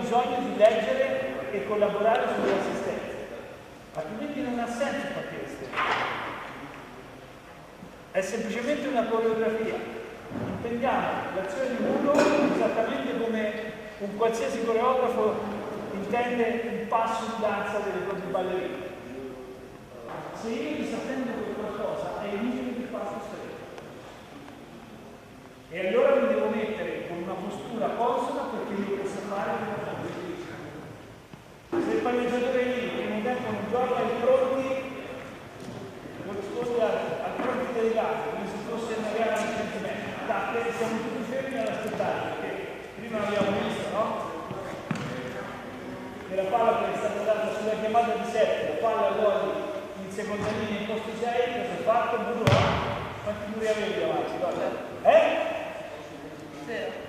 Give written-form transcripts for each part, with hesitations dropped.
bisogno di leggere e collaborare sulle assistenze, altrimenti non ha senso fare questo. È semplicemente una coreografia. Intendiamo l'azione di uno esattamente come un qualsiasi coreografo intende un passo di danza delle proprie ballerine. Se io disattendo qualcosa è inutile che faccio stesso. E allora mi devo mettere con una postura consona perché io posso fare una cosa. Se il palleggiatore è lì che non tempo non gioca ai pronti, corrisponde al pronti dei gatti, come se fosse una gara di sentimento. Siamo tutti fermi ad aspettare, perché prima abbiamo visto, no? Che la palla che è stata data sulla chiamata di 7, la palla vuole in seconda linea in posto 6, cosa ha fatto? Muro A. Quanti muri avevi avanti? Guarda. Zero.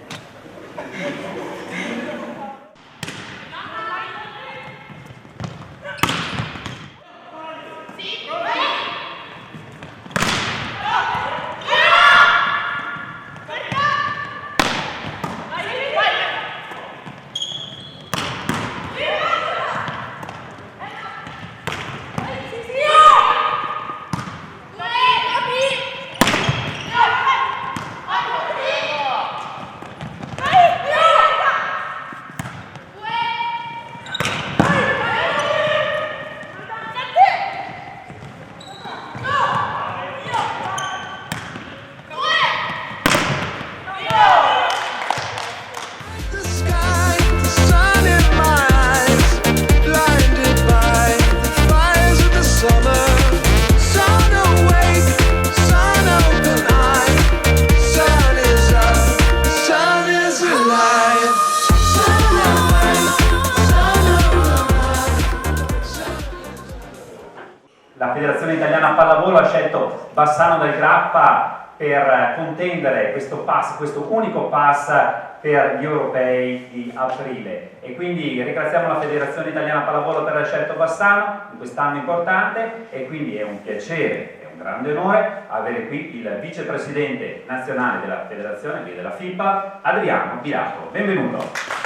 La Federazione Italiana Pallavolo ha scelto Bassano del Grappa per contendere questo unico pass per gli europei di aprile, e quindi ringraziamo la Federazione Italiana Pallavolo per aver scelto Bassano in quest'anno importante, e quindi è un piacere e un grande onore avere qui il vicepresidente nazionale della federazione e della FIPA, Adriano Bilato. Benvenuto.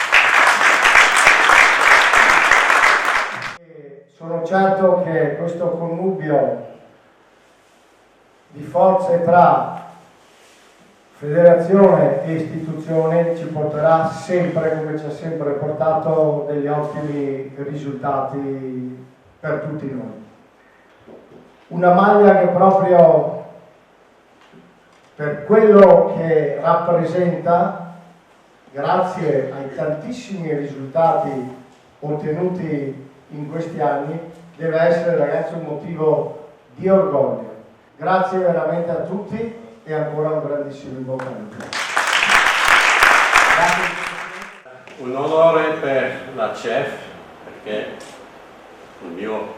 Sono certo che questo connubio di forze tra federazione e istituzione ci porterà sempre, come ci ha sempre portato, degli ottimi risultati per tutti noi. Una maglia che proprio per quello che rappresenta, grazie ai tantissimi risultati ottenuti in questi anni, deve essere, ragazzi, un motivo di orgoglio. Grazie veramente a tutti e ancora un grandissimo in bocca al lupo. Un onore per la CEF, perché il mio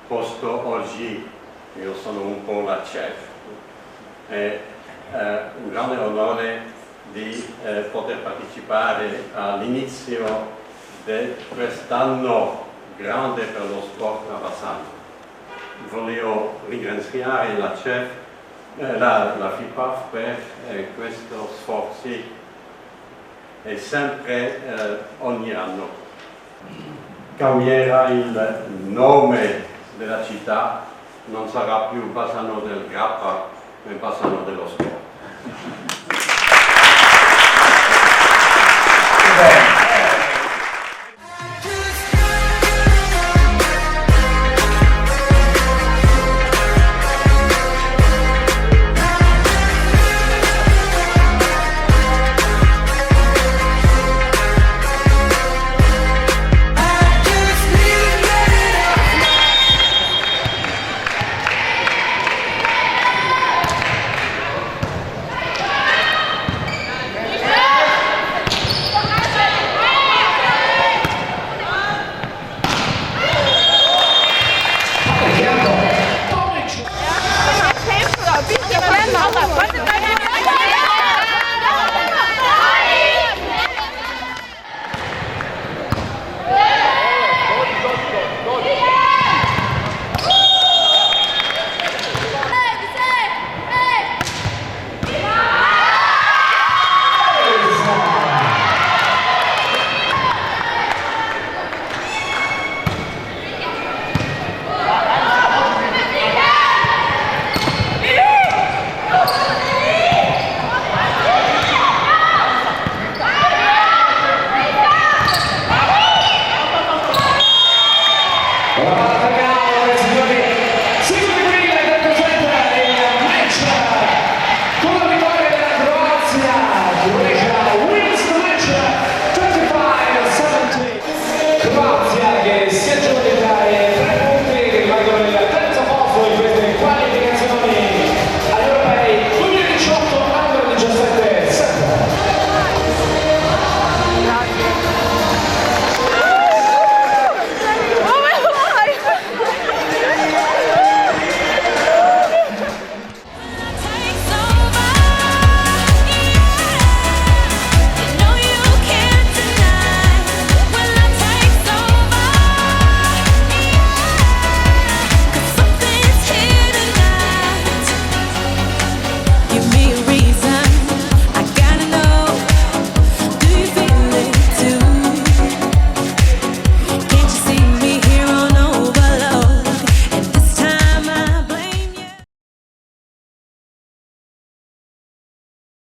posto oggi, io sono un po' la CEF. È un grande onore di poter partecipare all'inizio di quest'anno grande per lo sport a Bassano. Voglio ringraziare la CEF, la FIPAF per questi sforzi, e sempre ogni anno cambierà il nome della città, non sarà più Bassano del Grappa, ma Bassano dello Sport.